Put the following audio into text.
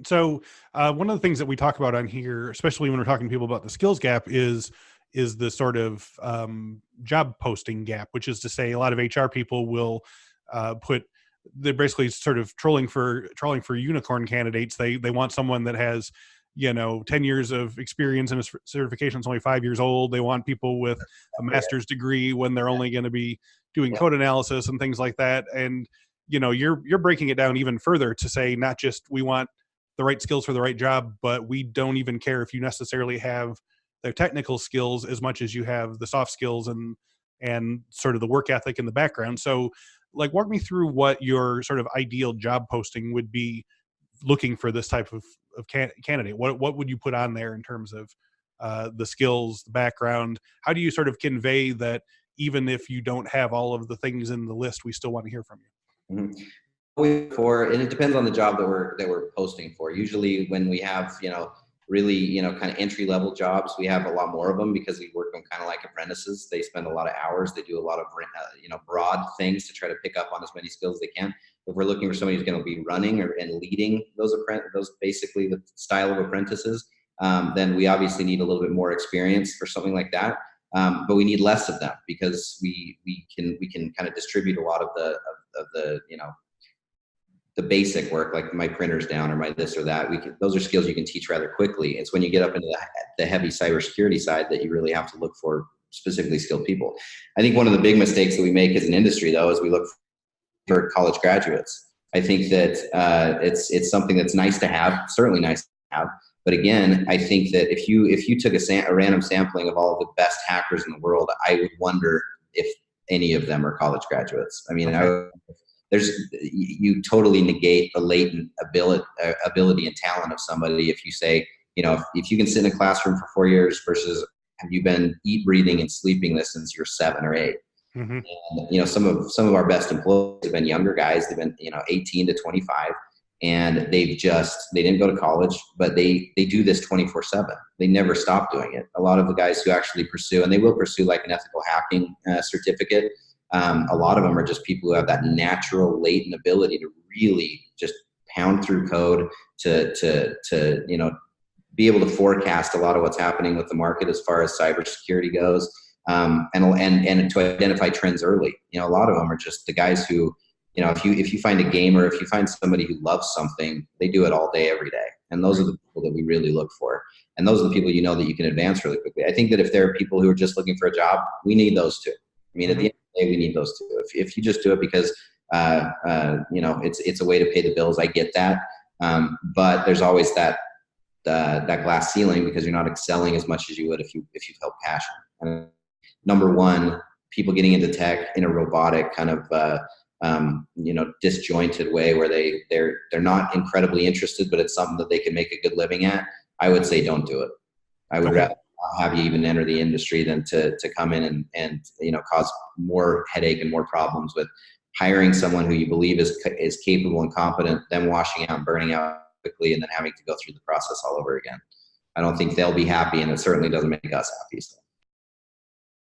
So one of the things that we talk about on here, especially when we're talking to people about the skills gap, is the sort of job posting gap, which is to say a lot of HR people will they're basically sort of trolling for unicorn candidates. They want someone that has 10 years of experience and a certification is only 5 years old. They want people with a master's degree when they're only going to be doing code analysis and things like that. And you're breaking it down even further to say not just we want the right skills for the right job, but we don't even care if you necessarily have the technical skills as much as you have the soft skills and sort of the work ethic in the background. So like walk me through what your sort of ideal job posting would be looking for this type of candidate. What would you put on there in terms of the skills, the background? How do you sort of convey that even if you don't have all of the things in the list, we still want to hear from you? Mm-hmm. And it depends on the job that we're posting for. Usually when we have, really, kind of entry level jobs, we have a lot more of them because we work them kind of like apprentices. They spend a lot of hours. They do a lot of, broad things to try to pick up on as many skills as they can. If we're looking for somebody who's going to be running and leading those basically the style of apprentices, then we obviously need a little bit more experience for something like that. But we need less of them because we can kind of distribute a lot of the the basic work, like my printer's down or my this or that. Those are skills you can teach rather quickly. It's when you get up into the heavy cybersecurity side that you really have to look for specifically skilled people. I think one of the big mistakes that we make as an industry, though, is we look for college graduates. I think that it's something that's nice to have, certainly nice to have. But again, I think that if you took a random sampling of all of the best hackers in the world, I would wonder if any of them are college graduates. I mean, you totally negate the latent ability and talent of somebody if you say, if you can sit in a classroom for 4 years versus have you been breathing and sleeping this since you're 7 or 8. Mm-hmm. And, some of our best employees have been younger guys. They've been 18 to 25, and they didn't go to college, but they do this 24/7. They never stop doing it. A lot of the guys who actually pursue, and they will pursue like an ethical hacking certificate. A lot of them are just people who have that natural latent ability to really just pound through code to be able to forecast a lot of what's happening with the market as far as cybersecurity goes, and to identify trends early. A lot of them are just the guys who, if you find a gamer, if you find somebody who loves something, they do it all day, every day. And those are the people that we really look for. And those are the people that you can advance really quickly. I think that if there are people who are just looking for a job, we need those too. I mean, at the end of the day, we need those too. If you just do it because, it's a way to pay the bills, I get that. But there's always that glass ceiling because you're not excelling as much as you would if you felt passion. And number one, people getting into tech in a robotic kind of, disjointed way where they're not incredibly interested, but it's something that they can make a good living at. I would say don't do it. I would rather have you even enter the industry than to come in and cause more headache and more problems with hiring someone who you believe is capable and competent, then washing out and burning out quickly and then having to go through the process all over again. I don't think they'll be happy, and it certainly doesn't make us happy. So.